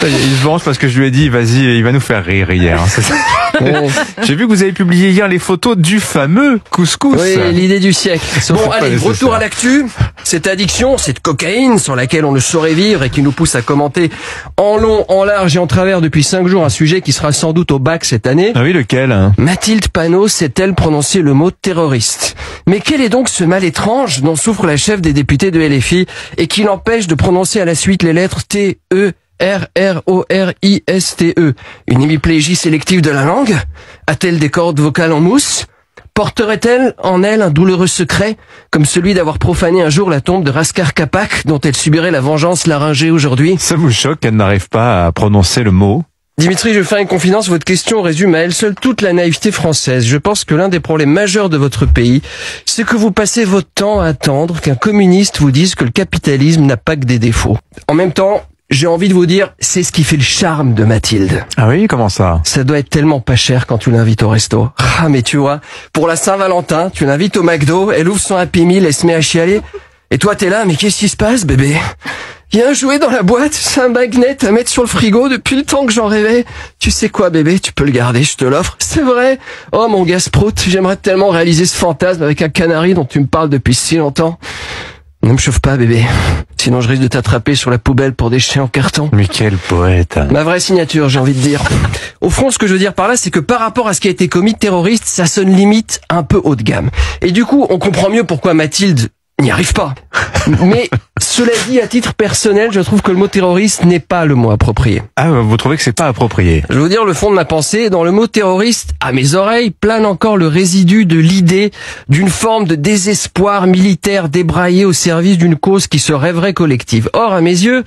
Il se venge parce que je lui ai dit, vas-y, il va nous faire rire hier. Hein, c'est ça. J'ai vu que vous avez publié hier les photos du fameux couscous. Oui, l'idée du siècle. Bon, allez, retour à l'actu. Cette addiction, cette cocaïne sur laquelle on ne saurait vivre et qui nous pousse à commenter en long, en large et en travers depuis 5 jours un sujet qui sera sans doute au bac cette année. Ah oui, lequel hein? Mathilde Panot sait-elle prononcer le mot terroriste? Mais quel est donc ce mal étrange dont souffre la chef des députés de LFI et qui l'empêche de prononcer à la suite les lettres T, E, R-R-O-R-I-S-T-E. Une hémiplégie sélective de la langue? A-t-elle des cordes vocales en mousse? Porterait-elle en elle un douloureux secret, comme celui d'avoir profané un jour la tombe de Raskar Kapak, dont elle subirait la vengeance laryngée aujourd'hui? Ça vous choque qu'elle n'arrive pas à prononcer le mot? Dimitri, je vais faire une confidence, votre question résume à elle seule toute la naïveté française. Je pense que l'un des problèmes majeurs de votre pays, c'est que vous passez votre temps à attendre qu'un communiste vous dise que le capitalisme n'a pas que des défauts. En même temps, j'ai envie de vous dire, c'est ce qui fait le charme de Mathilde. Ah oui, comment ça? Ça doit être tellement pas cher quand tu l'invites au resto. Ah, mais tu vois, pour la Saint-Valentin, tu l'invites au McDo, elle ouvre son Happy Meal, elle se met à chialer. Et toi, t'es là, mais qu'est-ce qui se passe, bébé? Il y a un jouet dans la boîte, c'est un magnet à mettre sur le frigo depuis le temps que j'en rêvais. Tu sais quoi, bébé, tu peux le garder, je te l'offre. C'est vrai. Oh, mon gars Sprout, j'aimerais tellement réaliser ce fantasme avec un canari dont tu me parles depuis si longtemps. Ne me chauffe pas, bébé. Sinon, je risque de t'attraper sur la poubelle pour déchets en carton. Mais quel poète. Ma vraie signature, j'ai envie de dire. Au fond, ce que je veux dire par là, c'est que par rapport à ce qui a été commis de terroriste, ça sonne limite un peu haut de gamme. Et du coup, on comprend mieux pourquoi Mathilde n'y arrive pas. Mais cela dit, à titre personnel, je trouve que le mot terroriste n'est pas le mot approprié. Ah, vous trouvez que c'est pas approprié? Je vais vous dire le fond de ma pensée. Dans le mot terroriste, à mes oreilles, plane encore le résidu de l'idée d'une forme de désespoir militaire débraillé au service d'une cause qui se rêverait collective. Or, à mes yeux,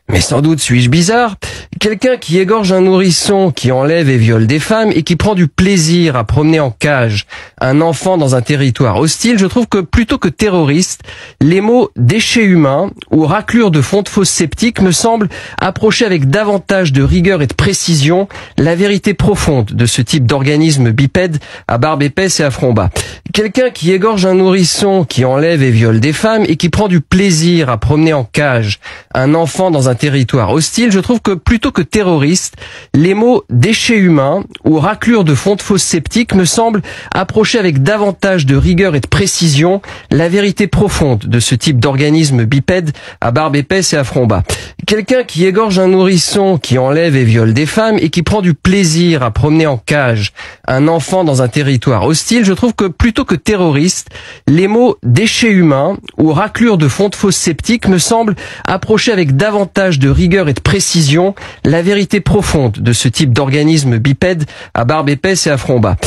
mais sans doute suis-je bizarre, quelqu'un qui égorge un nourrisson, qui enlève et viole des femmes et qui prend du plaisir à promener en cage un enfant dans un territoire hostile, je trouve que plutôt que terroriste, les mots déchets humains ou raclure de fonte fausse sceptique me semblent approcher avec davantage de rigueur et de précision la vérité profonde de ce type d'organisme bipède à barbe épaisse et à front bas. Quelqu'un qui égorge un nourrisson, qui enlève et viole des femmes et qui prend du plaisir à promener en cage un enfant dans un territoire hostile, je trouve que plutôt que terroriste, les mots déchets humains ou raclure de fonte fausse sceptique me semblent approcher avec davantage de rigueur et de précision la vérité profonde de ce type d'organisme bipède à barbe épaisse et à front bas. Quelqu'un qui égorge un nourrisson, qui enlève et viole des femmes et qui prend du plaisir à promener en cage un enfant dans un territoire hostile, je trouve que plutôt que terroriste, les mots déchets humains ou raclure de fonte fausse sceptique me semblent approcher avec davantage de rigueur et de précision la vérité profonde de ce type d'organisme bipède à barbe épaisse et à front bas.